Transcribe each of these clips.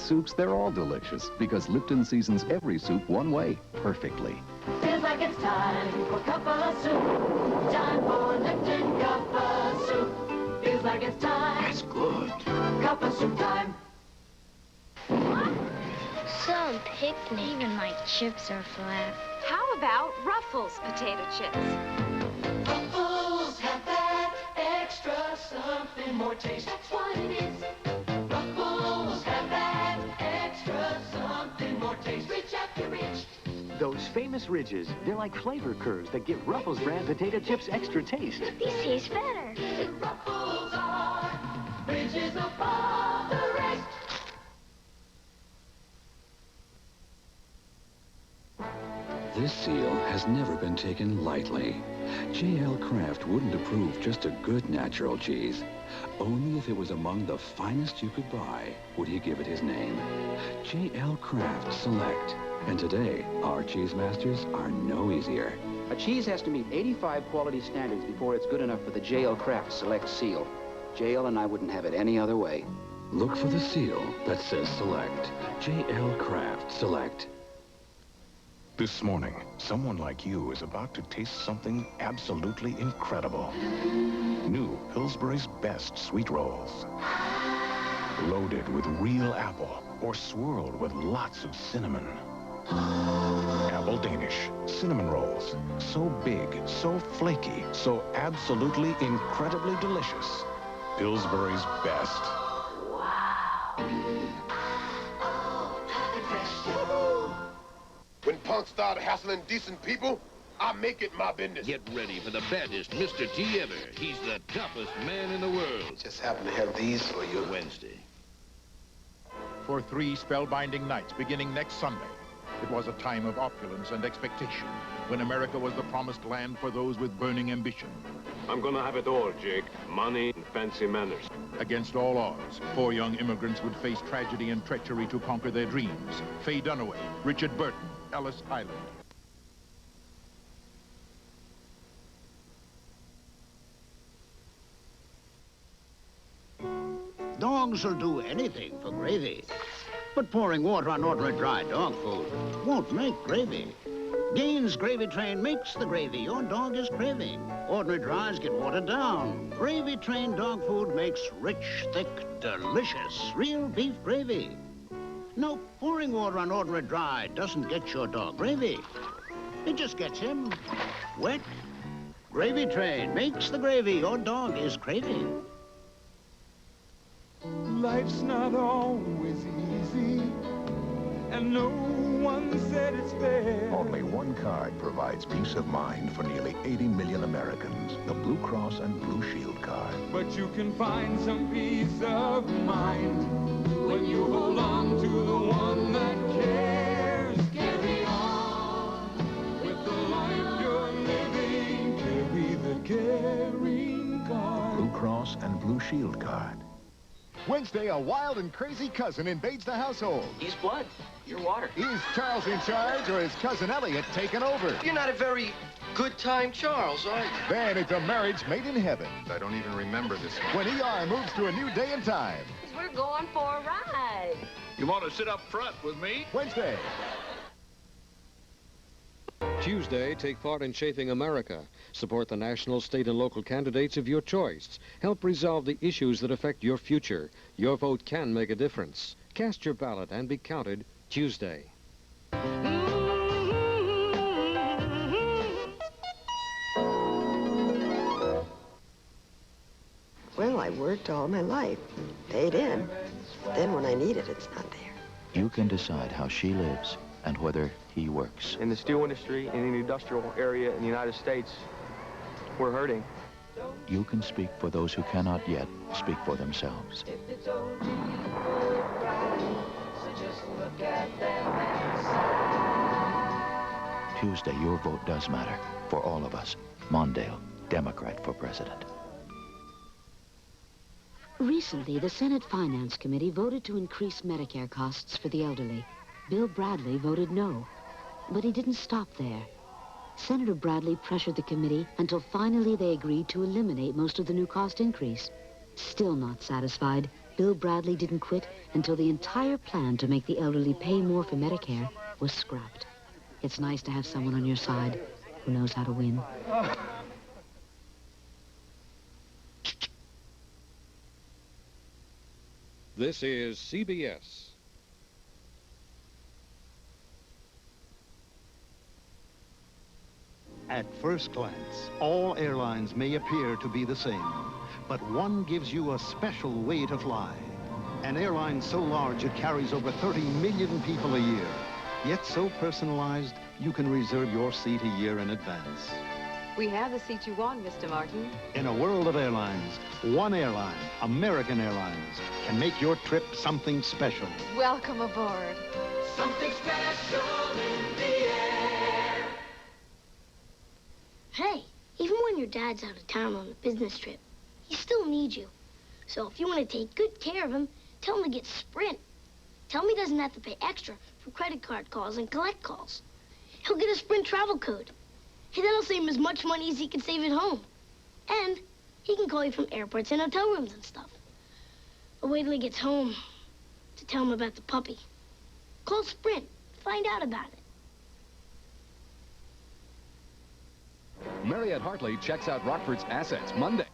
soups, they're all delicious because Lipton seasons every soup one way, perfectly. Feels like it's time for a cup of soup. Time for Lipton cup of soup. Feels like it's time. That's good. Cup of soup time. Some picnic. Even my chips are flat. How about Ruffles potato chips? Ruffles have that extra something more taste. That's what it is. Ruffles have that extra something more taste. Reach after reach. Those famous ridges, they're like flavor curves that give Ruffles brand potato chips extra taste. These taste better. Ruffles are ridges above the rest. This seal has never been taken lightly. J.L. Kraft wouldn't approve just a good natural cheese. Only if it was among the finest you could buy would he give it his name. J.L. Kraft Select. And today, our cheese masters are no easier. A cheese has to meet 85 quality standards before it's good enough for the J.L. Kraft Select seal. J.L. and I wouldn't have it any other way. Look for the seal that says Select. J.L. Kraft Select. This morning, someone like you is about to taste something absolutely incredible. New Pillsbury's Best Sweet Rolls. Loaded with real apple or swirled with lots of cinnamon. Apple Danish cinnamon rolls. So big, so flaky, so absolutely incredibly delicious. Pillsbury's Best. When punks start hassling decent people, I make it my business. Get ready for the baddest Mr. T ever. He's the toughest man in the world. Just happen to have these for you. Wednesday. For 3 spellbinding nights beginning next Sunday, it was a time of opulence and expectation, when America was the promised land for those with burning ambition. I'm gonna have it all, Jake. Money and fancy manners. Against all odds, 4 young immigrants would face tragedy and treachery to conquer their dreams. Faye Dunaway, Richard Burton, Ellis Island. Dogs will do anything for gravy. But pouring water on ordinary dry dog food won't make gravy. Gaines Gravy Train makes the gravy your dog is craving. Ordinary dries get watered down. Gravy Train dog food makes rich, thick, delicious, real beef gravy. No, pouring water on ordinary dry doesn't get your dog gravy. It just gets him wet. Gravy Train makes the gravy your dog is craving. Life's not always easy, and no one said it's fair. Only one card provides peace of mind for nearly 80 million Americans, the Blue Cross and Blue Shield card. But you can find some peace of mind when you hold on to the one that cares. Carry on with the life you're living. Carry the caring card. Blue Cross and Blue Shield card. Wednesday, a wild and crazy cousin invades the household. He's blood. You're water. Is Charles in charge, or is Cousin Elliot taking over? You're not a very good time Charles, are you? Then it's a marriage made in heaven. I don't even remember this one. When ER moves to a new day and time. We're going for a ride. You want to sit up front with me? Wednesday. Tuesday, take part in Shaping America. Support the national, state, and local candidates of your choice. Help resolve the issues that affect your future. Your vote can make a difference. Cast your ballot and be counted Tuesday. Well, I worked all my life, paid in. Then when I need it, it's not there. You can decide how she lives and whether he works. In the steel industry, in the industrial area in the United States, we're hurting. You can speak for those who cannot yet speak for themselves. Tuesday, your vote does matter for all of us. Mondale, Democrat for president. Recently, the Senate Finance Committee voted to increase Medicare costs for the elderly. Bill Bradley voted no, but he didn't stop there. Senator Bradley pressured the committee until finally they agreed to eliminate most of the new cost increase. Still not satisfied, Bill Bradley didn't quit until the entire plan to make the elderly pay more for Medicare was scrapped. It's nice to have someone on your side who knows how to win. This is CBS. At first glance, all airlines may appear to be the same, but one gives you a special way to fly. An airline so large it carries over 30 million people a year, yet so personalized you can reserve your seat a year in advance. We have the seat you want, Mr. Martin. In a world of airlines, one airline, American Airlines, can make your trip something special. Welcome aboard. Something special in the air. Hey, even when your dad's out of town on a business trip, he still needs you. So if you want to take good care of him, tell him to get Sprint. Tell him he doesn't have to pay extra for credit card calls and collect calls. He'll get a Sprint travel code. Hey, that'll save him as much money as he can save at home. And he can call you from airports and hotel rooms and stuff. But wait till he gets home to tell him about the puppy. Call Sprint. Find out about it. Marriott Hartley checks out Rockford's assets Monday.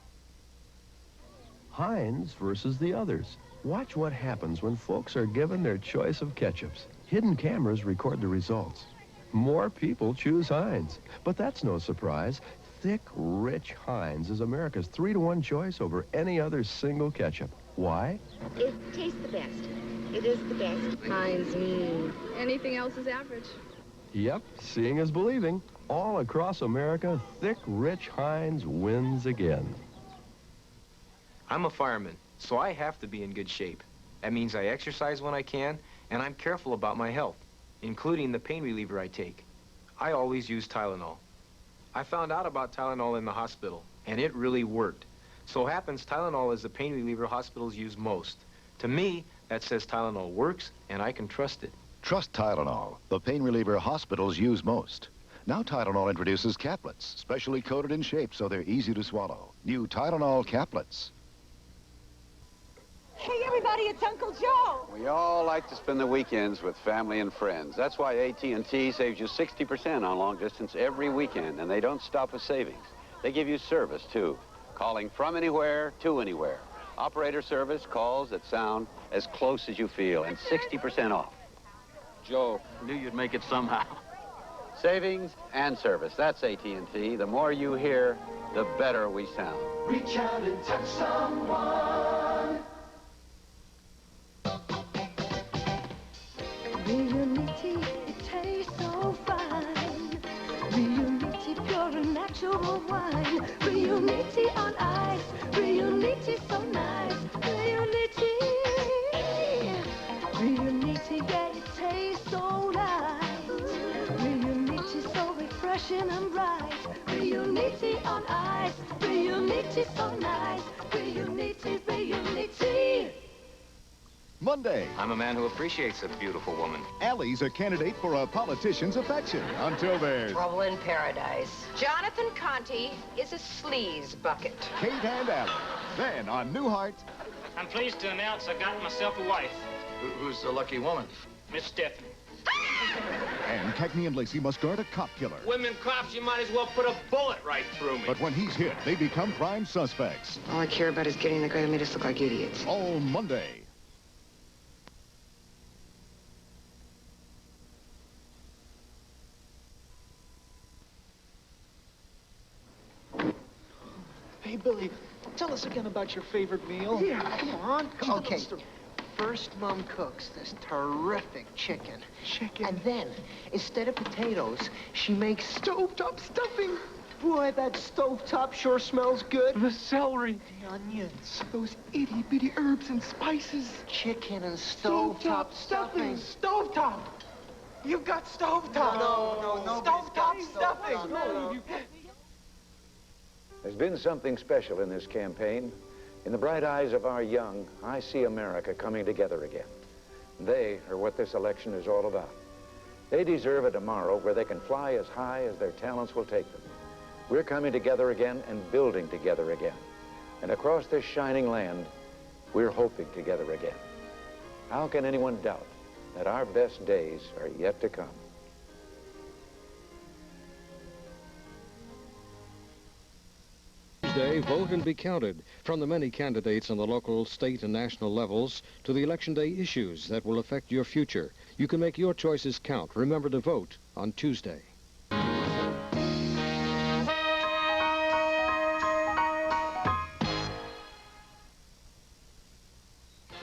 Heinz versus the others. Watch what happens when folks are given their choice of ketchups. Hidden cameras record the results. More people choose Heinz. But that's no surprise. Thick, rich Heinz is America's 3-to-1 choice over any other single ketchup. Why? It tastes the best. It is the best. Heinz, anything else is average. Yep, seeing is believing. All across America, thick, rich Heinz wins again. I'm a fireman, so I have to be in good shape. That means I exercise when I can, and I'm careful about my health, including the pain reliever I take. I always use Tylenol. I found out about Tylenol in the hospital, and it really worked. So happens Tylenol is the pain reliever hospitals use most. To me, that says Tylenol works, and I can trust it. Trust Tylenol, the pain reliever hospitals use most. Now Tylenol introduces caplets, specially coated in shape so they're easy to swallow. New Tylenol caplets. Hey, everybody, it's Uncle Joe. We all like to spend the weekends with family and friends. That's why AT&T saves you 60% on long distance every weekend, and they don't stop with savings. They give you service, too, calling from anywhere to anywhere. Operator service, calls that sound as close as you feel, and 60% off. Joe, knew you'd make it somehow. Savings and service, that's AT&T. The more you hear, the better we sound. Reach out and touch someone. Reunity, it tastes so fine. Reunity, pure and natural wine. Reunity on ice. Reunity, so nice. Reunity. Reunity, yeah, it tastes so nice. Reunity, so refreshing and bright. Reunity on ice. Reunity, so nice. Reunity, reunity. Monday. I'm a man who appreciates a beautiful woman. Allie's a candidate for a politician's affection until there's trouble in paradise. Jonathan Conte is a sleaze bucket. Kate and Allie. Then on Newhart. I'm pleased to announce I got myself a wife. Who's the lucky woman? Miss Stephanie. And Cagney and Lacey must guard a cop killer. Women cops, you might as well put a bullet right through me. But when he's hit, they become prime suspects. All I care about is getting the guy who made us look like idiots. All Monday. Hey, Billy, tell us again about your favorite meal. Yeah, come on. Okay. Story. First, Mom cooks this terrific chicken. And then, instead of potatoes, she makes stovetop stuffing. Boy, that stovetop sure smells good. The celery. The onions. Those itty-bitty herbs and spices. Chicken and stovetop stuffing. Stovetop. You've got stovetop. No. Stovetop stuffing. No. There's been something special in this campaign. In the bright eyes of our young, I see America coming together again. They are what this election is all about. They deserve a tomorrow where they can fly as high as their talents will take them. We're coming together again and building together again. And across this shining land, we're hoping together again. How can anyone doubt that our best days are yet to come? Tuesday, vote and be counted. From the many candidates on the local, state, and national levels to the Election Day issues that will affect your future. You can make your choices count. Remember to vote on Tuesday.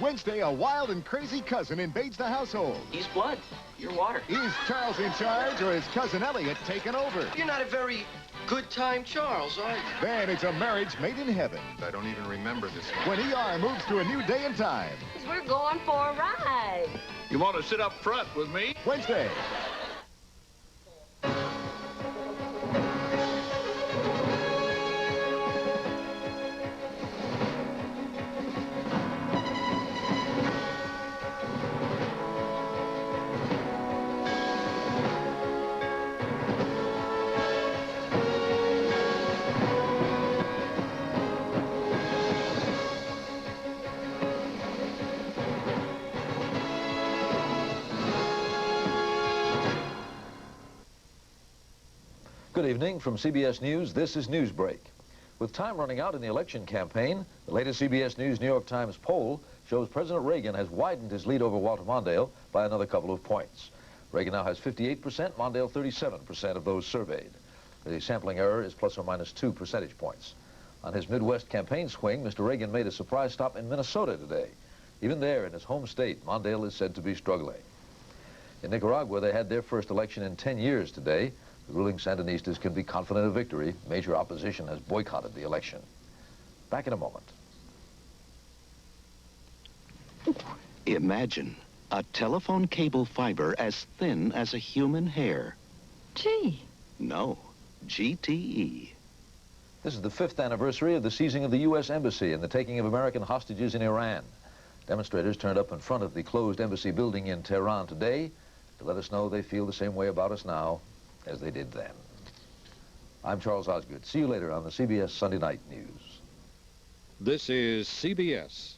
Wednesday, a wild and crazy cousin invades the household. He's blood. You're water. Is Charles in charge, or is Cousin Elliot taking over? You're not a very good time Charles, are you? Then it's a marriage made in heaven. I don't even remember this one. When ER moves to a new day and time. We're going for a ride. You want to sit up front with me? Wednesday. Good evening from CBS News. This is Newsbreak. With time running out in the election campaign, the latest CBS News New York Times poll shows President Reagan has widened his lead over Walter Mondale by another couple of points. Reagan now has 58%, Mondale 37% of those surveyed. The sampling error is plus or minus 2 percentage points. On his Midwest campaign swing, Mr. Reagan made a surprise stop in Minnesota today. Even there, in his home state, Mondale is said to be struggling. In Nicaragua, they had their first election in 10 years today. The ruling Sandinistas can be confident of victory. Major opposition has boycotted the election. Back in a moment. Imagine a telephone cable fiber as thin as a human hair. Gee. No, GTE. This is the 5th anniversary of the seizing of the U.S. Embassy and the taking of American hostages in Iran. Demonstrators turned up in front of the closed embassy building in Tehran today to let us know they feel the same way about us now as they did then. I'm Charles Osgood. See you later on the CBS Sunday Night News. This is CBS.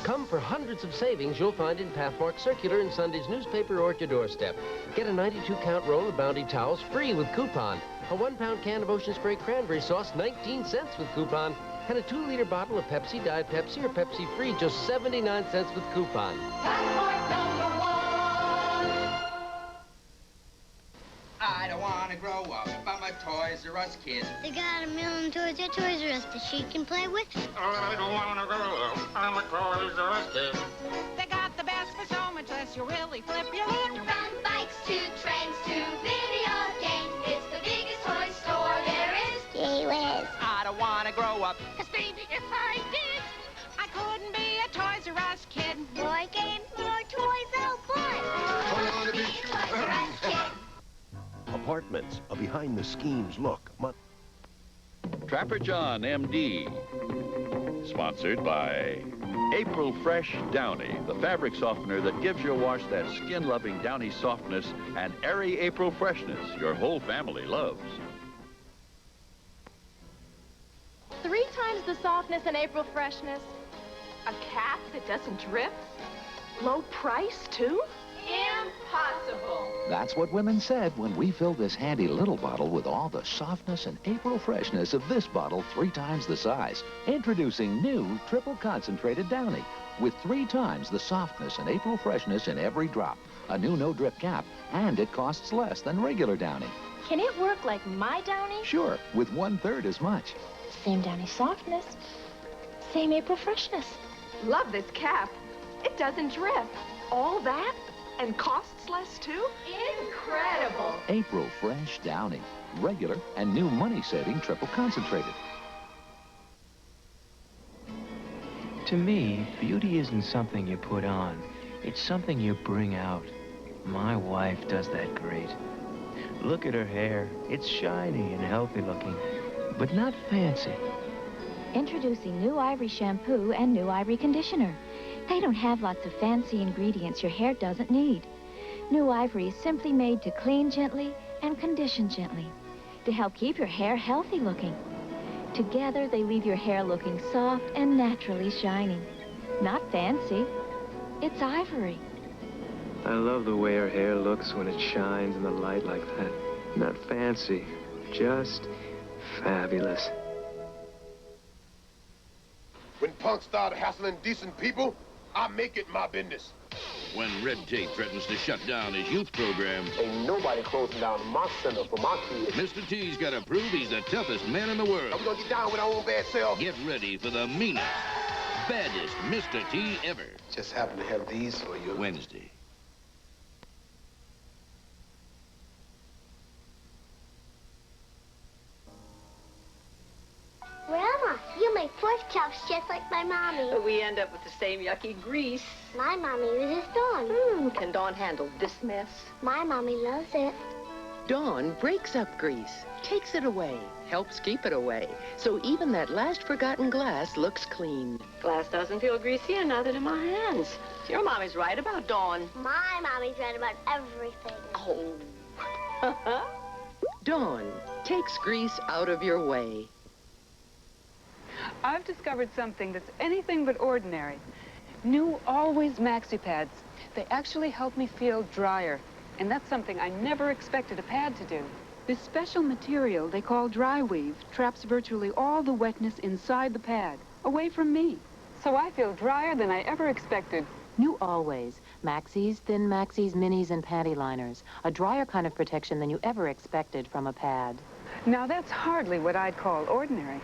Come for hundreds of savings you'll find in Pathmark Circular in Sunday's newspaper or at your doorstep. Get a 92-count roll of Bounty towels free with coupon. A 1-pound can of Ocean Spray cranberry sauce, 19 cents with coupon. And a 2-liter bottle of Pepsi, Diet Pepsi, or Pepsi Free, just 79 cents with coupon. I don't want to grow up. I'm a Toys R Us kid. They got a million toys at Toys R Us that she can play with. I don't want to grow up. I'm a Toys R Us kid. They got the best for so much less you really flip your lid. From bikes to trains to video games, it's the biggest toy store there is. Gee whiz. I don't want to grow up. 'Cause baby, if I did, I couldn't be a Toys R Us kid. More games, more toys, oh boy. I want to be a Toys R Us kid. Apartments, a behind-the-schemes look. Trapper John, M.D. Sponsored by April Fresh Downy, the fabric softener that gives your wash that skin-loving downy softness and airy April freshness your whole family loves. 3 times the softness and April freshness. A cap that doesn't drip. Low price, too? Impossible. That's what women said when we filled this handy little bottle with all the softness and April freshness of this bottle 3 times the size. Introducing new triple concentrated Downy with 3 times the softness and April freshness in every drop. A new no-drip cap, and it costs less than regular Downy. Can it work like my Downy? Sure, with 1/3 as much. Same Downy softness. Same April freshness. Love this cap. It doesn't drip. All that? And costs less, too? Incredible. April Fresh Downy. Regular and new money-saving triple concentrated. To me, beauty isn't something you put on. It's something you bring out. My wife does that great. Look at her hair. It's shiny and healthy looking, but not fancy. Introducing new Ivory shampoo and new Ivory conditioner. They don't have lots of fancy ingredients your hair doesn't need. New Ivory is simply made to clean gently and condition gently to help keep your hair healthy looking. Together, they leave your hair looking soft and naturally shiny. Not fancy. It's ivory. I love the way her hair looks when it shines in the light like that. Not fancy, just fabulous. When punks start hassling decent people, I make it my business. When red tape threatens to shut down his youth program, Ain't nobody closing down my center for my kids. Mr. T's got to prove he's the toughest man in the world. Are we gonna get down with our own bad self? Get ready for the meanest, baddest Mr. T ever. Just happen to have these for you. Wednesday. Grandma, you make pork chops just like my mommy. We end up with the same yucky grease. My mommy uses Dawn. Can Dawn handle this mess? My mommy loves it. Dawn breaks up grease, takes it away, helps keep it away, so even that last forgotten glass looks clean. Glass doesn't feel greasy and neither do my hands. Your mommy's right about Dawn. My mommy's right about everything. Oh. Dawn takes grease out of your way. I've discovered something that's anything but ordinary. New Always Maxi Pads. They actually help me feel drier. And that's something I never expected a pad to do. This special material they call dry weave traps virtually all the wetness inside the pad, away from me. So I feel drier than I ever expected. New Always. Maxis, Thin Maxis, Minis, and Panty Liners. A drier kind of protection than you ever expected from a pad. Now that's hardly what I'd call ordinary.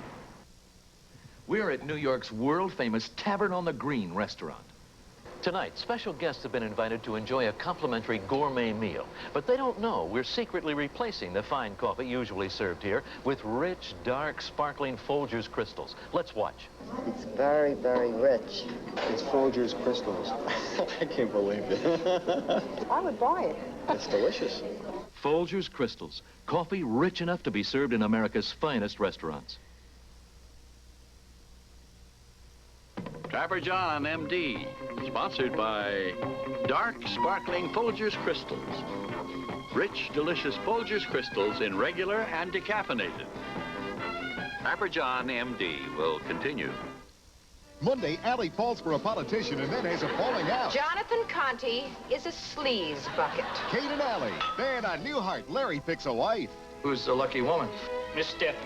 We're at New York's world-famous Tavern on the Green restaurant. Tonight, special guests have been invited to enjoy a complimentary gourmet meal, but they don't know we're secretly replacing the fine coffee usually served here with rich, dark, sparkling Folgers crystals. Let's watch. It's very, very rich. It's Folgers crystals. I can't believe it. I would buy it. It's delicious. Folgers crystals, coffee rich enough to be served in America's finest restaurants. Trapper John, M.D., sponsored by Dark Sparkling Folgers Crystals. Rich, delicious Folgers Crystals in regular and decaffeinated. Trapper John, M.D. will continue. Monday, Allie falls for a politician and then has a falling out. Jonathan Conte is a sleaze bucket. Kate and Allie. Then on Newhart, Larry picks a wife. Who's the lucky woman? Miss Steph.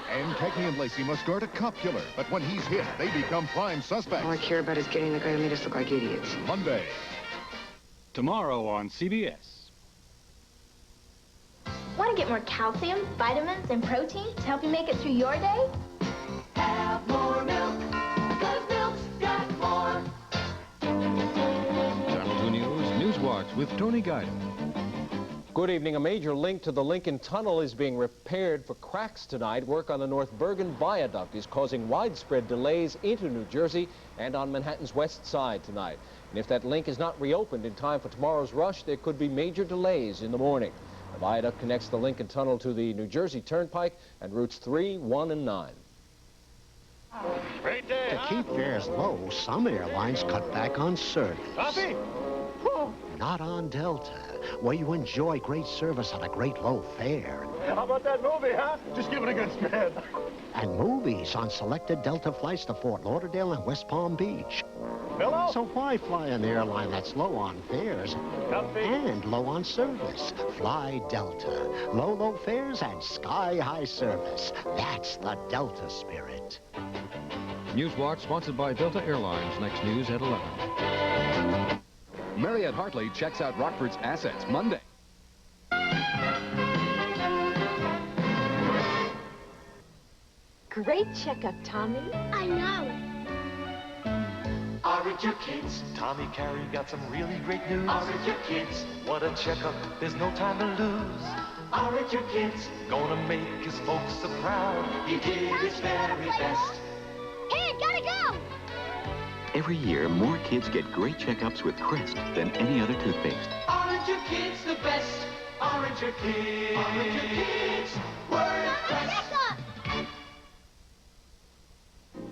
And Peggy and Lacey must guard a cop killer, but when he's hit, they become prime suspects. All I care about is getting the guy who made us look like idiots. Monday. Tomorrow on CBS. Want to get more calcium, vitamins, and protein to help you make it through your day? Have more milk, 'cause milk's got more. Channel 2 News, Newswatch with Tony Guida. Good evening. A major link to the Lincoln Tunnel is being repaired for cracks tonight. Work on the North Bergen Viaduct is causing widespread delays into New Jersey and on Manhattan's west side tonight. And if that link is not reopened in time for tomorrow's rush, there could be major delays in the morning. The viaduct connects the Lincoln Tunnel to the New Jersey Turnpike and routes 3, 1, and 9. Great day, To keep fares low, some airlines cut back on service. Coffee? Not on Delta, where you enjoy great service at a great low fare. How about that movie, huh? Just give it a good spin. And movies on selected Delta flights to Fort Lauderdale and West Palm Beach. Hello? So why fly an airline that's low on fares and low on service? Fly Delta. Low, low fares and sky-high service. That's the Delta spirit. Newswatch sponsored by Delta Airlines. Next news at 11. Marriott Hartley checks out Rockford's assets Monday. Great checkup, Tommy. I know. Aren't your kids? Tommy Carey got some really great news. Aren't your kids? What a checkup, there's no time to lose. Aren't your kids? Gonna make his folks so proud. He did his very best. Hey, gotta go! Every year, more kids get great checkups with Crest than any other toothpaste. Aren't your kids the best? Aren't your kids? Aren't your kids? We're the best.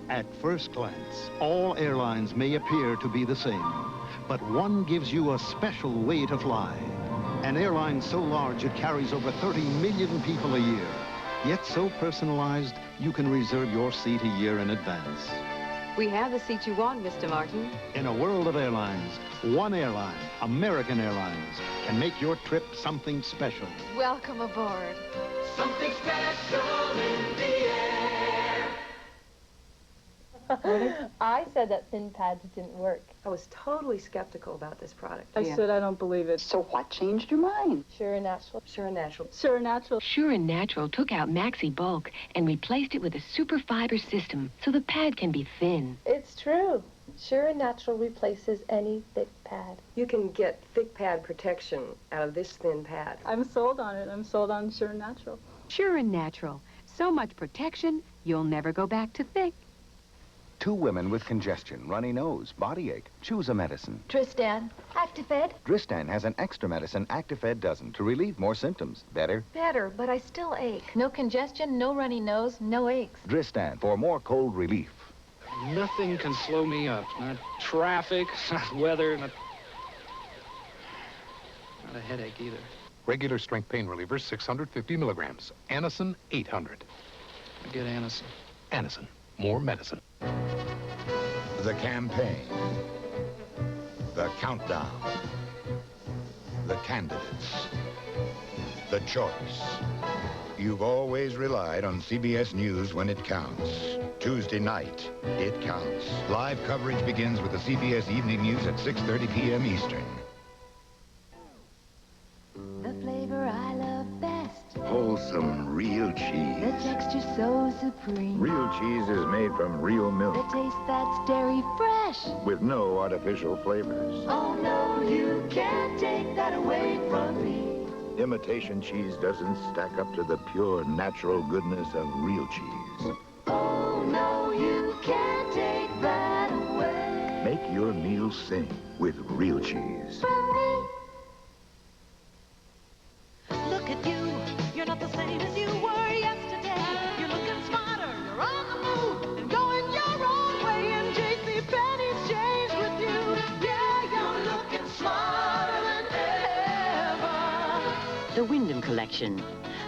At first glance, all airlines may appear to be the same, but one gives you a special way to fly. An airline so large it carries over 30 million people a year, yet so personalized you can reserve your seat a year in advance. We have the seat you want, Mr. Martin. In a world of airlines, one airline, American Airlines, can make your trip something special. Welcome aboard. Something special in the air. I said that thin pads didn't work. I was totally skeptical about this product. I said I don't believe it. So what changed your mind? Sure and natural. Sure and natural. Sure and natural. Sure and Natural took out Maxi Bulk and replaced it with a super fiber system so the pad can be thin. It's true. Sure and Natural replaces any thick pad. You can get thick pad protection out of this thin pad. I'm sold on it. I'm sold on Sure and Natural. Sure and Natural. So much protection, you'll never go back to thick. 2 women with congestion, runny nose, body ache. Choose a medicine. Tristan. Actifed. Dristan has an extra medicine Actifed doesn't to relieve more symptoms. Better? Better, but I still ache. No congestion, no runny nose, no aches. Dristan for more cold relief. Nothing can slow me up. Not traffic, not weather, not a headache either. Regular strength pain reliever, 650 milligrams. Anacin, 800. I get Anacin. Anacin, more medicine. The campaign. The countdown. The candidates. The choice. You've always relied on CBS News when it counts. Tuesday night, it counts. Live coverage begins with the CBS Evening News at 6:30 p.m. Eastern. The flavor I love best. Wholesome, real The cheese. texture so supreme. Real cheese is made from real The milk taste that's dairy fresh. with no artificial flavors. Oh no, you can't take that away from me. Imitation cheese doesn't stack up to the pure, natural goodness of real cheese. Oh no, you can't take that away Make your meal sing with real cheese. from me. Look at you, you're not the same as you were yesterday. You're looking smarter, you're on the move, and going your own way. And JCPenney's changed with you. Yeah, you're looking smarter than ever. The Wyndham Collection,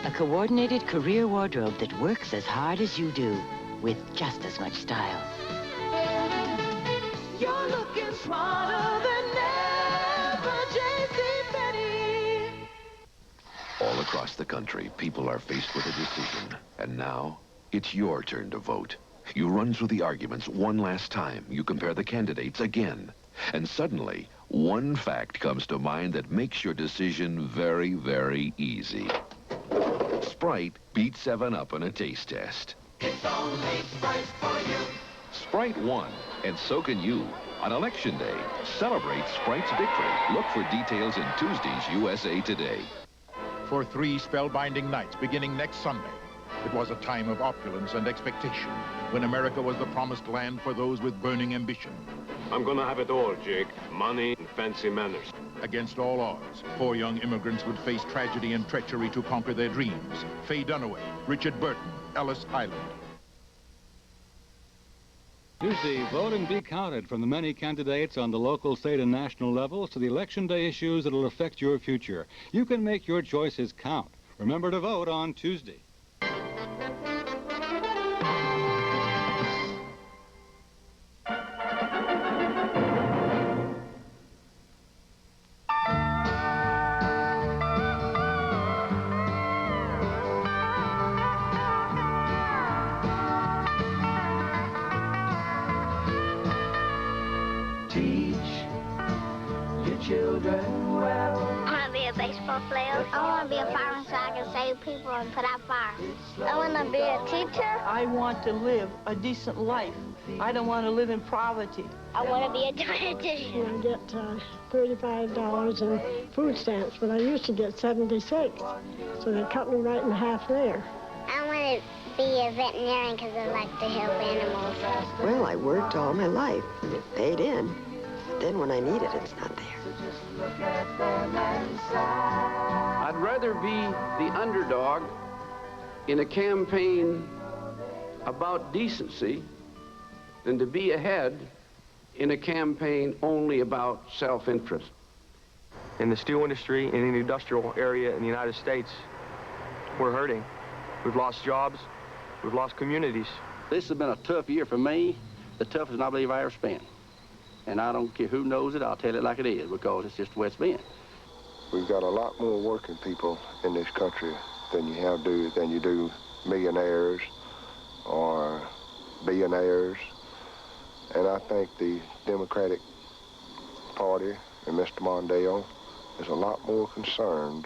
a coordinated career wardrobe that works as hard as you do, with just as much style. You're looking smarter than ever, JCPenney. All across the country, people are faced with a decision. And now, it's your turn to vote. You run through the arguments one last time. You compare the candidates again. And suddenly, one fact comes to mind that makes your decision very, very easy. Sprite beat 7-Up on a taste test. It's only Sprite for you. Sprite won, and so can you. On Election Day, celebrate Sprite's victory. Look for details in Tuesday's USA Today. For 3 spellbinding nights beginning next Sunday, it was a time of opulence and expectation when America was the promised land for those with burning ambition. I'm gonna have it all, Jake. Money and fancy manners. Against all odds, 4 young immigrants would face tragedy and treachery to conquer their dreams. Faye Dunaway, Richard Burton, Ellis Island. Tuesday, vote and be counted from the many candidates on the local, state, and national levels to the Election Day issues that will affect your future. You can make your choices count. Remember to vote on Tuesday. Children well. I want to be a baseball player. I want to be a fireman so I can save people and put out fires. I want to be a teacher. I want to live a decent life. I don't want to live in poverty. I want to be a dietitian. I get $35 in food stamps, but I used to get 76, so they cut me right in half there. I want to be a veterinarian because I like to help animals. Well, I worked all my life, and it paid in. Then when I need it, it's not there. I'd rather be the underdog in a campaign about decency than to be ahead in a campaign only about self-interest. In the steel industry, in the industrial area in the United States, we're hurting. We've lost jobs. We've lost communities. This has been a tough year for me, the toughest I believe I ever spent. And I don't care who knows it, I'll tell it like it is, because it's just the way it's been. We've got a lot more working people in this country than you do millionaires or billionaires. And I think the Democratic Party and Mr. Mondale is a lot more concerned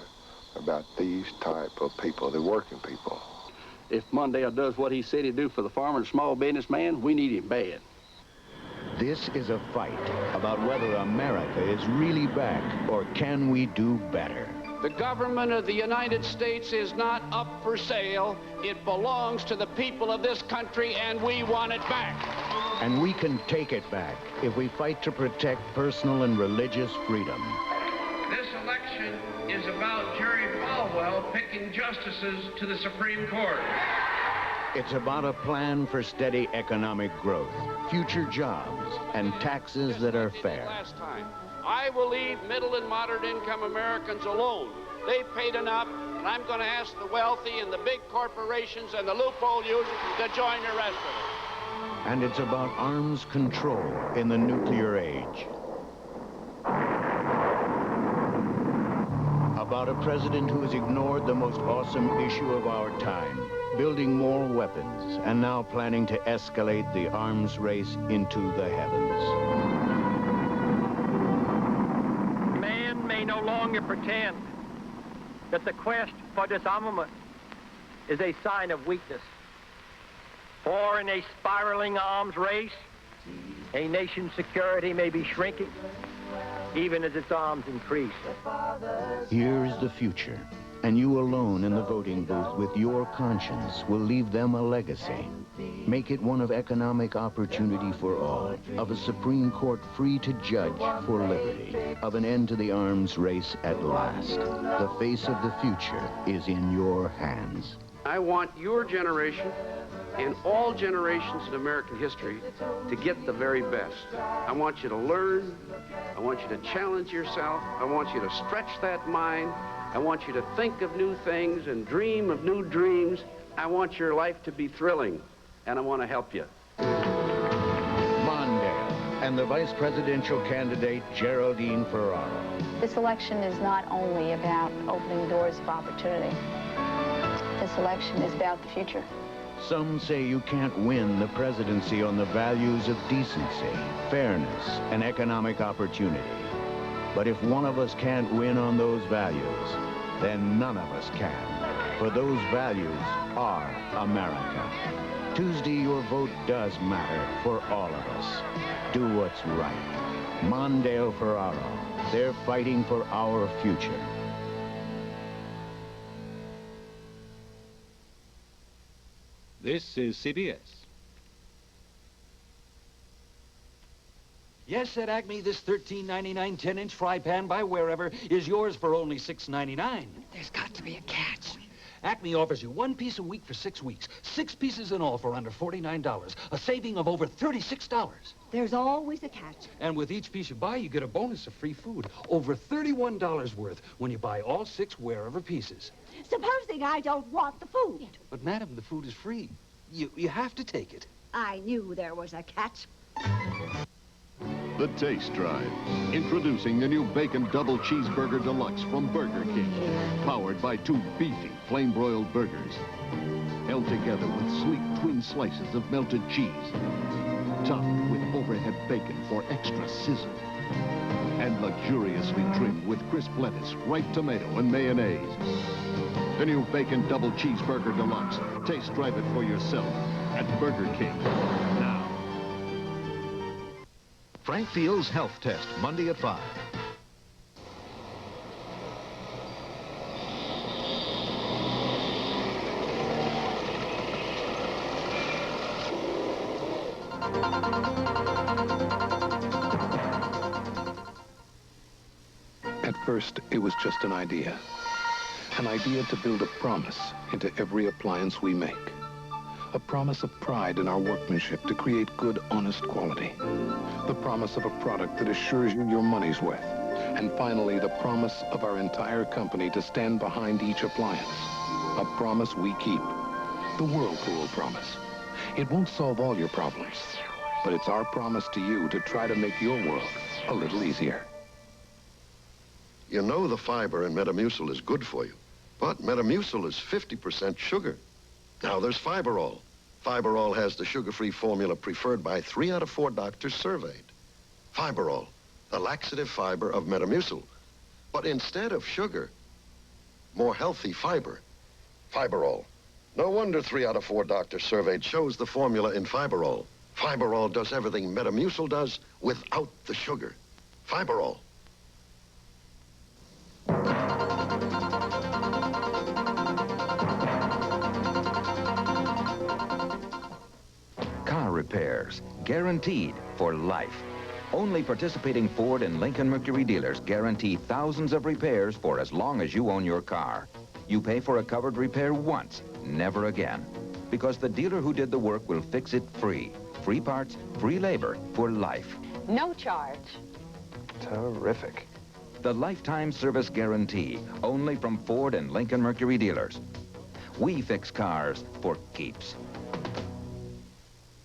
about these type of people, the working people. If Mondale does what he said he'd do for the farmer and small businessman, we need him bad. This is a fight about whether America is really back or can we do better. The government of the United States is not up for sale. It belongs to the people of this country, and we want it back. And we can take it back if we fight to protect personal and religious freedom. This election is about Jerry Falwell picking justices to the Supreme Court. It's about a plan for steady economic growth, future jobs, and taxes that are fair. Last time, I will leave middle and moderate income Americans alone. They've paid enough, and I'm going to ask the wealthy and the big corporations and the loophole users to join the rest of us. And it's about arms control in the nuclear age. About a president who has ignored the most awesome issue of our time, building more weapons, and now planning to escalate the arms race into the heavens. Man may no longer pretend that the quest for disarmament is a sign of weakness. For in a spiraling arms race, a nation's security may be shrinking, even as its arms increase. Here's the future, and you alone in the voting booth with your conscience will leave them a legacy. Make it one of economic opportunity for all, of a Supreme Court free to judge for liberty, of an end to the arms race at last. The face of the future is in your hands. I want your generation and all generations in American history to get the very best. I want you to learn. I want you to challenge yourself. I want you to stretch that mind. I want you to think of new things and dream of new dreams. I want your life to be thrilling, and I want to help you. Mondale and the vice presidential candidate, Geraldine Ferraro. This election is not only about opening doors of opportunity. This election is about the future. Some say you can't win the presidency on the values of decency, fairness, and economic opportunity. But if one of us can't win on those values, then none of us can. For those values are America. Tuesday, your vote does matter for all of us. Do what's right. Mondale Ferraro. They're fighting for our future. This is CBS. Yes, at Acme, this $13.99 10-inch fry pan by wherever is yours for only $6.99. There's got to be a catch. Acme offers you one piece a week for 6 weeks. 6 pieces in all for under $49. A saving of over $36. There's always a catch. And with each piece you buy, you get a bonus of free food. Over $31 worth when you buy all 6 wherever pieces. Supposing I don't want the food. But, madam, the food is free. You have to take it. I knew there was a catch. The Taste Drive. Introducing the new Bacon Double Cheeseburger Deluxe from Burger King. Powered by 2 beefy, flame-broiled burgers. Held together with sleek twin slices of melted cheese. Topped with overhead bacon for extra sizzle. And luxuriously trimmed with crisp lettuce, ripe tomato, and mayonnaise. The new Bacon Double Cheeseburger Deluxe. Taste drive it for yourself at Burger King. Now. Frank Field's Health Test, Monday at 5. At first, it was just an idea. An idea to build a promise into every appliance we make. A promise of pride in our workmanship to create good, honest quality. The promise of a product that assures you your money's worth. And finally, the promise of our entire company to stand behind each appliance. A promise we keep. The Whirlpool promise. It won't solve all your problems, but it's our promise to you to try to make your world a little easier. You know the fiber in Metamucil is good for you, but Metamucil is 50% sugar. Now there's Fiberall. Fiberall has the sugar-free formula preferred by 3 out of 4 doctors surveyed. Fiberall, the laxative fiber of Metamucil. But instead of sugar, more healthy fiber. Fiberall. No wonder 3 out of 4 doctors surveyed chose the formula in Fiberall. Fiberall does everything Metamucil does without the sugar. Fiberall. Car repairs, guaranteed for life. Only participating Ford and Lincoln Mercury dealers guarantee thousands of repairs for as long as you own your car. You pay for a covered repair once, never again. Because the dealer who did the work will fix it free. Free parts, free labor, for life. No charge. Terrific. The lifetime service guarantee, only from Ford and Lincoln Mercury dealers. We fix cars for keeps.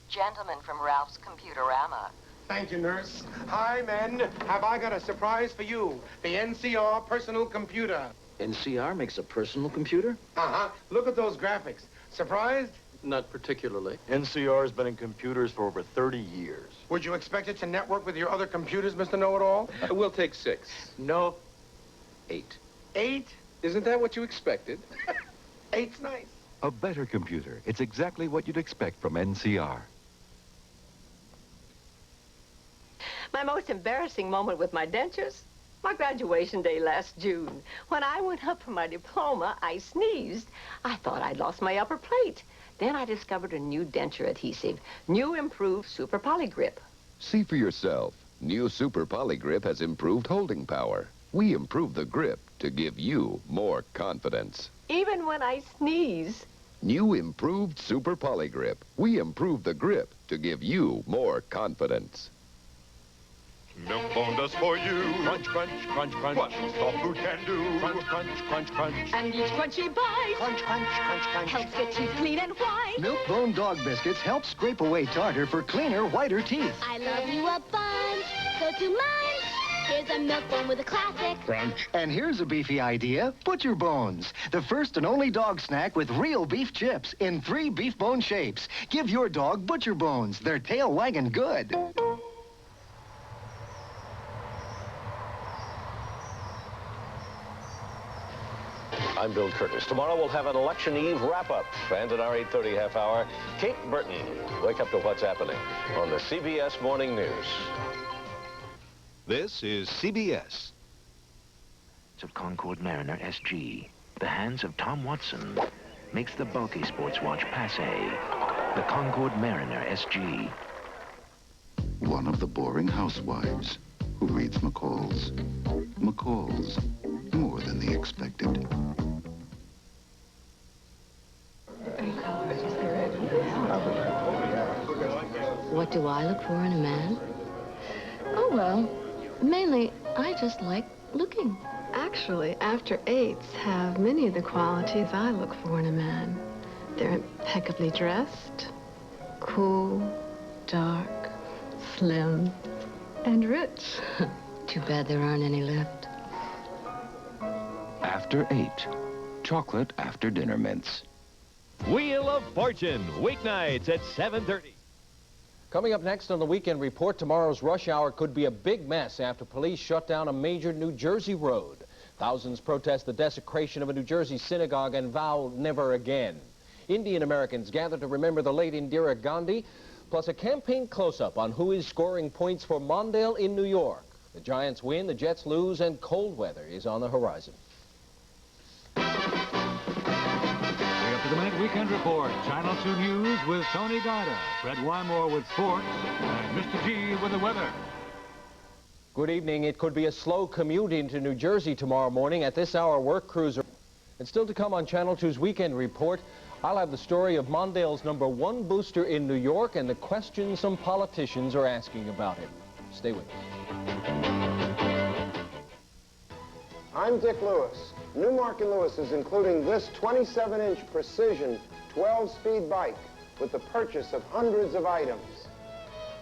Gentleman from Ralph's Computerama. Thank you, nurse. Hi, men. Have I got a surprise for you? The NCR personal computer. NCR makes a personal computer? Uh-huh. Look at those graphics. Surprised? Not particularly. NCR's been in computers for over 30 years. Would you expect it to network with your other computers, Mr. Know-It-All? We'll take 6. No. 8. 8? Isn't that what you expected? 8's nice. A better computer. It's exactly what you'd expect from NCR. My most embarrassing moment with my dentures? My graduation day last June. When I went up for my diploma, I sneezed. I thought I'd lost my upper plate. Then I discovered a new denture adhesive. New improved Super Polygrip. See for yourself. New Super Polygrip has improved holding power. We improve the grip to give you more confidence. Even when I sneeze. New improved Super Polygrip. We improve the grip to give you more confidence. Milk-Bone does for you. Crunch, crunch, crunch, crunch. What soft food can do. Crunch, crunch, crunch, crunch. And each crunchy bite. Crunch, crunch, crunch, crunch. Helps get teeth clean and white. Milk-Bone dog biscuits help scrape away tartar for cleaner, whiter teeth. I love you a bunch, so to munch. Here's a Milk-Bone with a classic. Crunch. And here's a beefy idea. Butcher Bones. The first and only dog snack with real beef chips in 3 beef bone shapes. Give your dog Butcher Bones. They're tail wagging good. I'm Bill Curtis. Tomorrow we'll have an election eve wrap-up. And at our 8:30 half hour, Kate Burton. Wake up to what's happening on the CBS Morning News. This is CBS. Of Concord Mariner SG. The hands of Tom Watson makes the bulky sports watch passe. The Concord Mariner SG. One of the boring housewives who reads McCall's. McCall's. More than the expected. What do I look for in a man? Oh, well, mainly, I just like looking. Actually, after 8s have many of the qualities I look for in a man. They're impeccably dressed, cool, dark, slim, and rich. Too bad there aren't any left. After 8. Chocolate after dinner mints. Wheel of Fortune, weeknights at 7:30. Coming up next on the Weekend Report, tomorrow's rush hour could be a big mess after police shut down a major New Jersey road. Thousands protest the desecration of a New Jersey synagogue and vow never again. Indian Americans gather to remember the late Indira Gandhi, plus a campaign close-up on who is scoring points for Mondale in New York. The Giants win, the Jets lose, and cold weather is on the horizon. The Minute Weekend Report, Channel 2 News with Tony Garda, Fred Wymore with sports, and Mr. G with the weather. Good evening. It could be a slow commute into New Jersey tomorrow morning. At this hour, work crews are... And still to come on Channel 2's Weekend Report, I'll have the story of Mondale's #1 booster in New York and the questions some politicians are asking about him. Stay with us. I'm Dick Lewis. Newmark & Lewis is including this 27-inch precision 12-speed bike with the purchase of hundreds of items.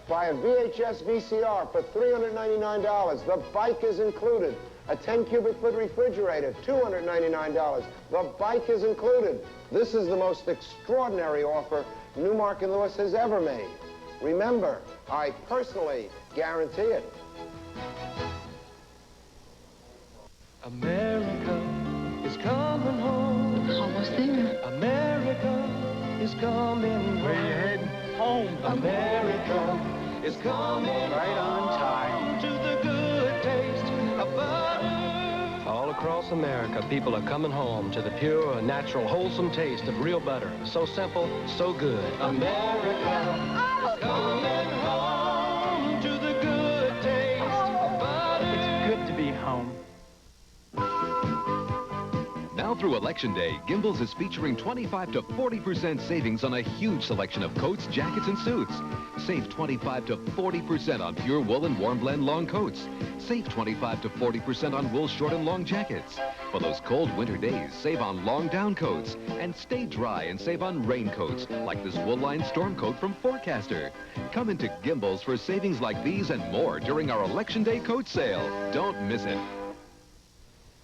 Buy a VHS VCR for $399. The bike is included. A 10-cubic-foot refrigerator, $299. The bike is included. This is the most extraordinary offer Newmark & Lewis has ever made. Remember, I personally guarantee it. America is coming home. Almost there. America is coming home. Where you heading? Home. America is coming right on time to the good taste of butter. All across America, people are coming home to the pure, natural, wholesome taste of real butter. So simple, so good. America is coming home to the good taste of butter. It's good to be home. Now through Election Day, Gimbel's is featuring 25 to 40% savings on a huge selection of coats, jackets, and suits. Save 25 to 40% on pure wool and warm blend long coats. Save 25 to 40% on wool short and long jackets. For those cold winter days, save on long down coats. And stay dry and save on raincoats, like this wool-lined storm coat from Forecaster. Come into Gimbel's for savings like these and more during our Election Day coat sale. Don't miss it.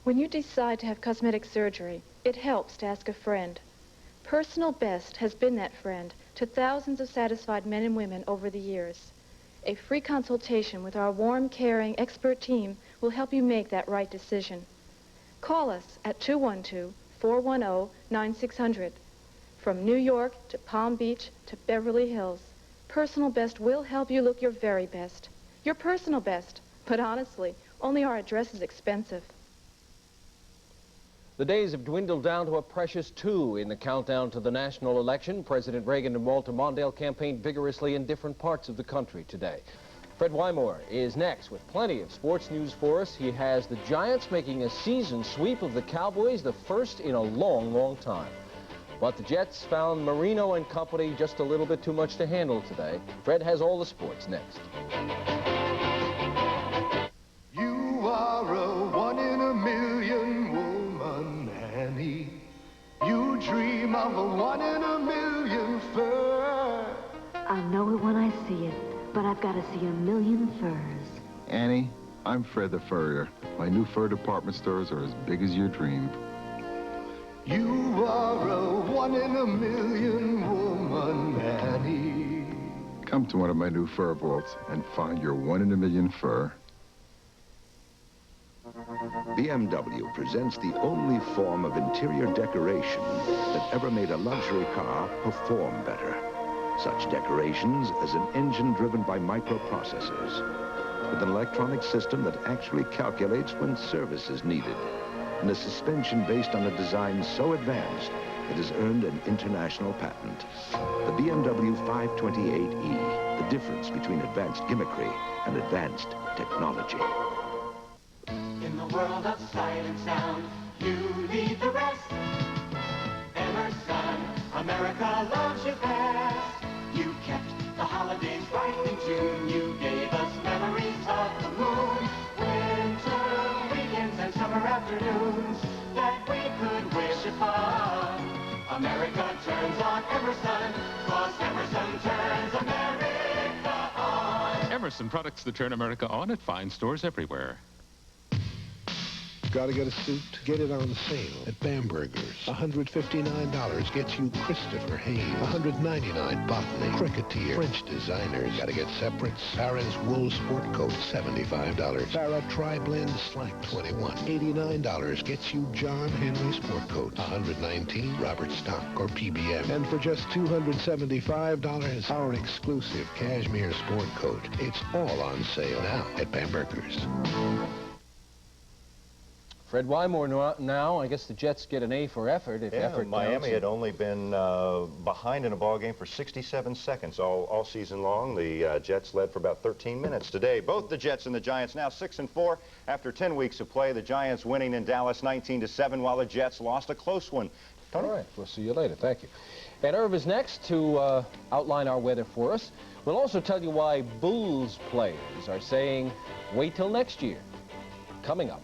When you decide to have cosmetic surgery, it helps to ask a friend. Personal Best has been that friend to thousands of satisfied men and women over the years. A free consultation with our warm, caring, expert team will help you make that right decision. Call us at 212-410-9600. From New York to Palm Beach to Beverly Hills, Personal Best will help you look your very best. Your personal best. But honestly, only our address is expensive. The days have dwindled down to a precious 2 in the countdown to the national election. President Reagan and Walter Mondale campaigned vigorously in different parts of the country today. Fred Wymore is next with plenty of sports news for us. He has the Giants making a season sweep of the Cowboys, the first in a long, long time. But the Jets found Marino and company just a little bit too much to handle today. Fred has all the sports next. You are a one-in-a-million woman, Annie. You dream of a one-in-a-million fur. I'll know it when I see it, but I've got to see a million furs. Annie, I'm Fred the Furrier. My new fur department stores are as big as your dream. You are a one-in-a-million woman, Annie. Come to one of my new fur vaults and find your one-in-a-million fur. BMW presents the only form of interior decoration that ever made a luxury car perform better. Such decorations as an engine driven by microprocessors, with an electronic system that actually calculates when service is needed, and a suspension based on a design so advanced it has earned an international patent. The BMW 528e, the difference between advanced gimmickry and advanced technology. In the world of sight and sound, you lead the rest. Emerson, America loves you best. You kept the holidays right in tune. You gave us memories of the moon, winter weekends and summer afternoons that we could wish upon. America turns on Emerson, 'cause Emerson turns America on. Emerson products that turn America on at fine stores everywhere. Gotta get a suit? Get it on sale at Bamberger's. $159 gets you Christopher Hayes. $199 Botany, Cricketeer, French designers. Gotta get separates. Farah's wool sport coat, $75. Farah Tri-Blend Slack, $21. $89 gets you John Henry sport coat. $119 Robert Stock or PBM. And for just $275, our exclusive cashmere sport coat. It's all on sale now at Bamberger's. Fred Wymore now. I guess the Jets get an A for effort. If effort Miami counts. had only been behind in a ball game for 67 seconds all season long. The Jets led for about 13 minutes today. Both the Jets and the Giants now 6-4 after 10 weeks of play. The Giants winning in Dallas 19-7, while the Jets lost a close one Tony? All right, we'll see you later. Thank you. And Irv is next to outline our weather for us. We'll also tell you why Bulls players are saying, wait till next year. Coming up.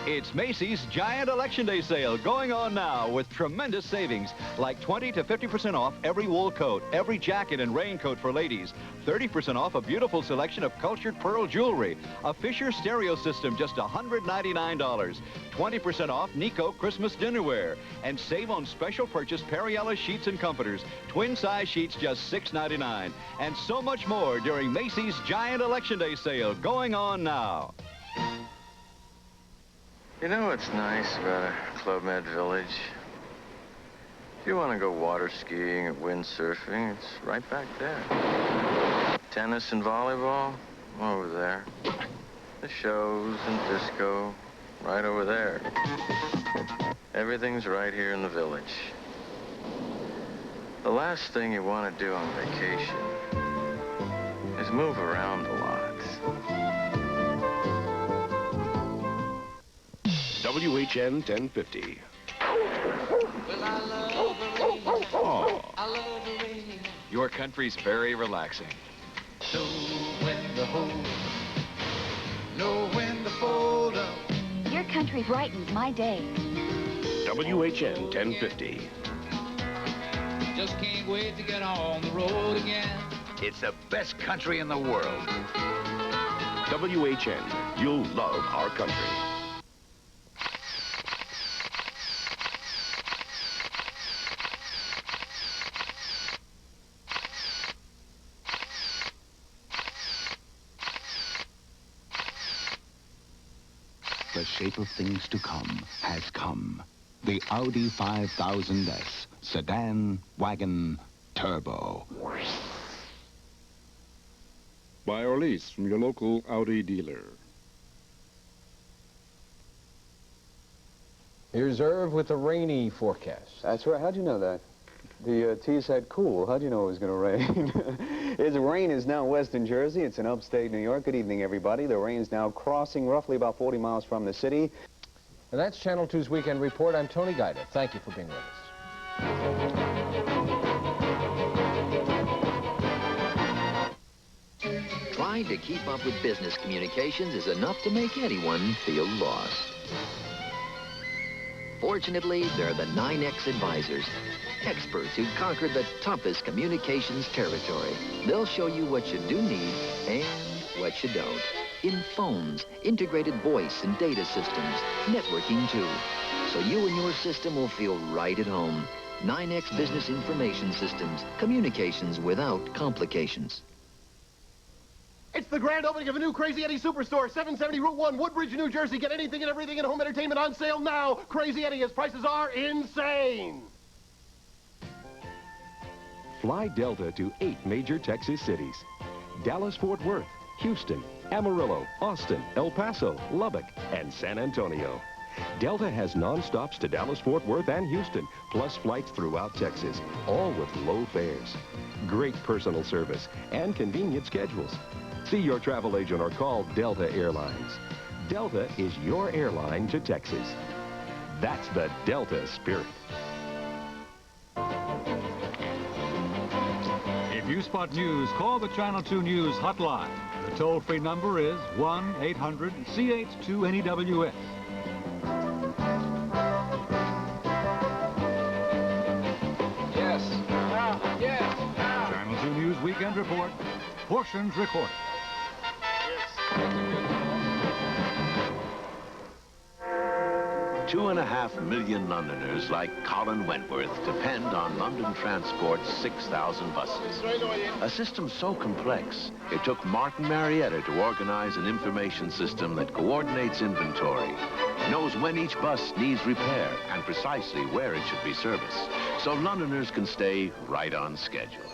It's Macy's Giant Election Day sale going on now with tremendous savings, like 20 to 50% off every wool coat, every jacket and raincoat for ladies, 30% off a beautiful selection of cultured pearl jewelry, a Fisher stereo system just $199, 20% off Nico Christmas dinnerware, and save on special purchase Periella sheets and comforters, twin size sheets just $6.99, and so much more during Macy's Giant Election Day sale going on now. You know what's nice about Club Med Village? If you want to go water skiing or windsurfing, it's right back there. Tennis and volleyball, over there. The shows and disco, right over there. Everything's right here in the village. The last thing you want to do on vacation is move around a lot. WHN 1050. Oh. Your country's very relaxing. Know when to hold, know when to fold up. Your country brightens my day. WHN 1050. Just can't wait to get on the road again. It's the best country in the world. WHN. You'll love our country. The shape of things to come has come. The Audi 5000S, sedan, wagon, turbo. Buy or lease from your local Audi dealer. Here's Irv with the rainy forecast. That's right. How'd you know that? The T said cool. How'd you know it was going to rain? Its rain is now west in Jersey. It's in upstate New York. Good evening, everybody. The rain's now crossing roughly about 40 miles from the city. And that's Channel 2's Weekend Report. I'm Tony Guida. Thank you for being with us. Trying to keep up with business communications is enough to make anyone feel lost. Fortunately, there are the 9X Advisors, experts who've conquered the toughest communications territory. They'll show you what you do need and what you don't. In phones, integrated voice and data systems, networking too. So you and your system will feel right at home. 9X Business Information Systems, communications without complications. It's the grand opening of a new Crazy Eddie Superstore, 770 Route 1, Woodbridge, New Jersey. Get anything and everything in home entertainment on sale now. Crazy Eddie, his prices are insane. Fly Delta to 8 major Texas cities: Dallas-Fort Worth, Houston, Amarillo, Austin, El Paso, Lubbock, and San Antonio. Delta has non-stops to Dallas-Fort Worth and Houston, plus flights throughout Texas, all with low fares. Great personal service and convenient schedules. See your travel agent or call Delta Airlines. Delta is your airline to Texas. That's the Delta spirit. If you spot news, call the Channel 2 News hotline. The toll-free number is 1-800-CH2-NEWS. Yes. Yes. Channel 2 News Weekend Report. Portions recorded. 2.5 million Londoners like Colin Wentworth depend on London Transport's 6,000 buses. A system so complex, it took Martin Marietta to organize an information system that coordinates inventory, knows when each bus needs repair, and precisely where it should be serviced, so Londoners can stay right on schedule.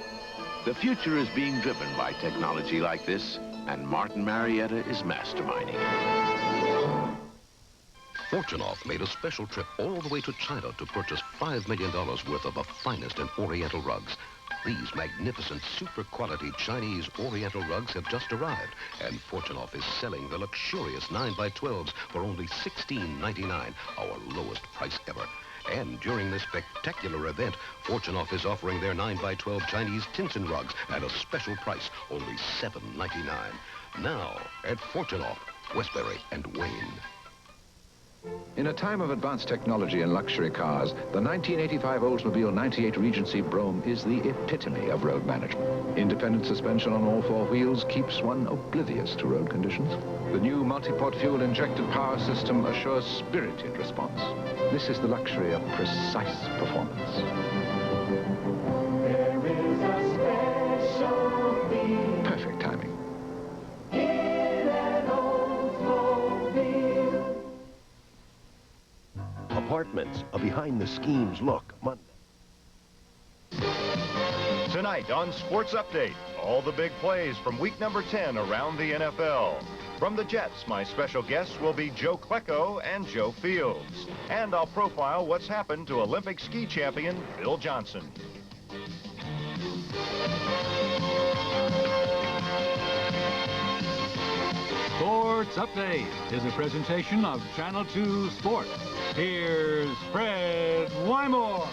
The future is being driven by technology like this, and Martin Marietta is masterminding it. Fortunoff made a special trip all the way to China to purchase $5 million worth of the finest in Oriental rugs. These magnificent, super-quality Chinese Oriental rugs have just arrived, and Fortunoff is selling the luxurious 9x12s for only $16.99, our lowest price ever. And during this spectacular event, Fortunoff is offering their 9x12 Chinese Tinson rugs at a special price, only $7.99. Now, at Fortunoff, Westbury and Wayne. In a time of advanced technology and luxury cars, the 1985 Oldsmobile 98 Regency Brougham is the epitome of road management. Independent suspension on all four wheels keeps one oblivious to road conditions. The new multi-port fuel-injected power system assures spirited response. This is the luxury of precise performance. There is a special feel. Perfect timing. Here at Oldsmobile. Apartments, a behind-the-schemes look. Monday. Tonight on Sports Update, all the big plays from week number 10 around the NFL. From the Jets, my special guests will be Joe Klecko and Joe Fields. And I'll profile what's happened to Olympic ski champion Bill Johnson. Sports Update is a presentation of Channel 2 Sports. Here's Fred Wymore.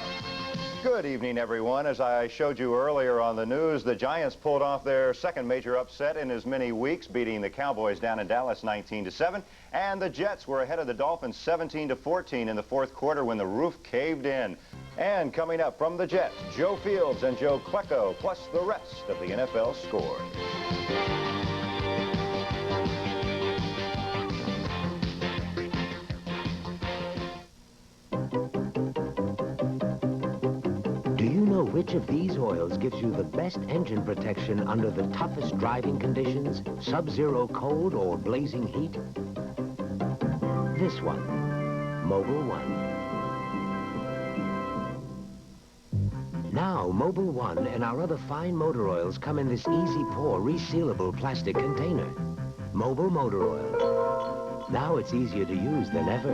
Good evening, everyone. As I showed you earlier on the news, the Giants pulled off their second major upset in as many weeks, beating the Cowboys down in Dallas 19-7. And the Jets were ahead of the Dolphins 17-14 in the fourth quarter when the roof caved in. And coming up from the Jets, Joe Fields and Joe Klecko, plus the rest of the NFL scores. Do you know which of these oils gives you the best engine protection under the toughest driving conditions, sub-zero cold or blazing heat? This one, Mobil 1. Now, Mobil 1 and our other fine motor oils come in this easy-pour, resealable plastic container. Mobil Motor Oil. Now it's easier to use than ever.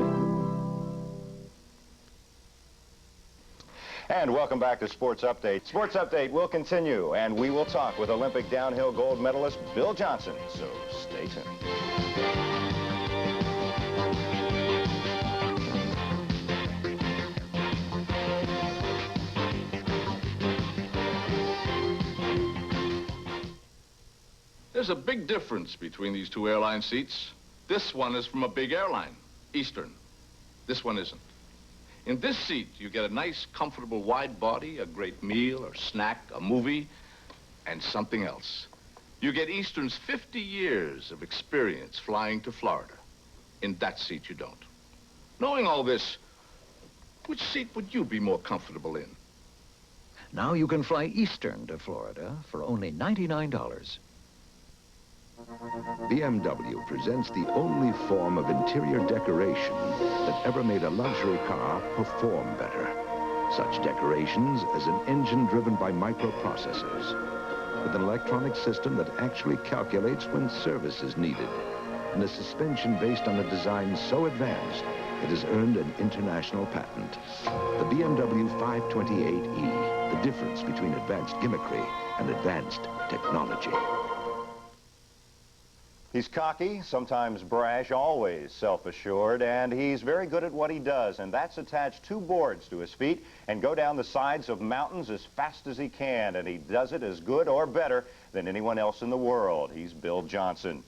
And welcome back to Sports Update. Sports Update will continue, and we will talk with Olympic downhill gold medalist Bill Johnson, so stay tuned. There's a big difference between these two airline seats. This one is from a big airline, Eastern. This one isn't. In this seat, you get a nice, comfortable, wide body, a great meal or snack, a movie, and something else. You get Eastern's 50 years of experience flying to Florida. In that seat, you don't. Knowing all this, which seat would you be more comfortable in? Now you can fly Eastern to Florida for only $99. BMW presents the only form of interior decoration that ever made a luxury car perform better. Such decorations as an engine driven by microprocessors, with an electronic system that actually calculates when service is needed, and a suspension based on a design so advanced it has earned an international patent. The BMW 528e, the difference between advanced gimmickry and advanced technology. He's cocky, sometimes brash, always self-assured, and he's very good at what he does, and that's attach two boards to his feet and go down the sides of mountains as fast as he can, and he does it as good or better than anyone else in the world. He's Bill Johnson.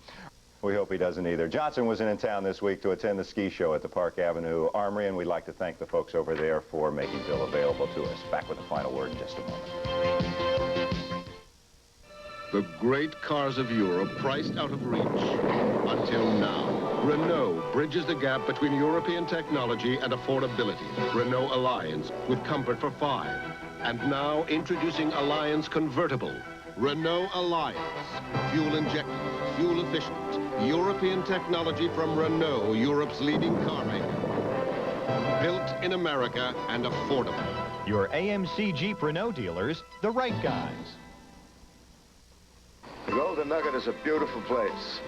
We hope he doesn't either. Johnson was in town this week to attend the ski show at the Park Avenue Armory, and we'd like to thank the folks over there for making Bill available to us. Back with the final word in just a moment. The great cars of Europe priced out of reach. Until now, Renault bridges the gap between European technology and affordability. Renault Alliance with comfort for 5. And now introducing Alliance Convertible. Renault Alliance. Fuel injected, fuel efficient. European technology from Renault, Europe's leading car maker. Built in America and affordable. Your AMC Jeep Renault dealers, the right guys. The Golden Nugget is a beautiful place.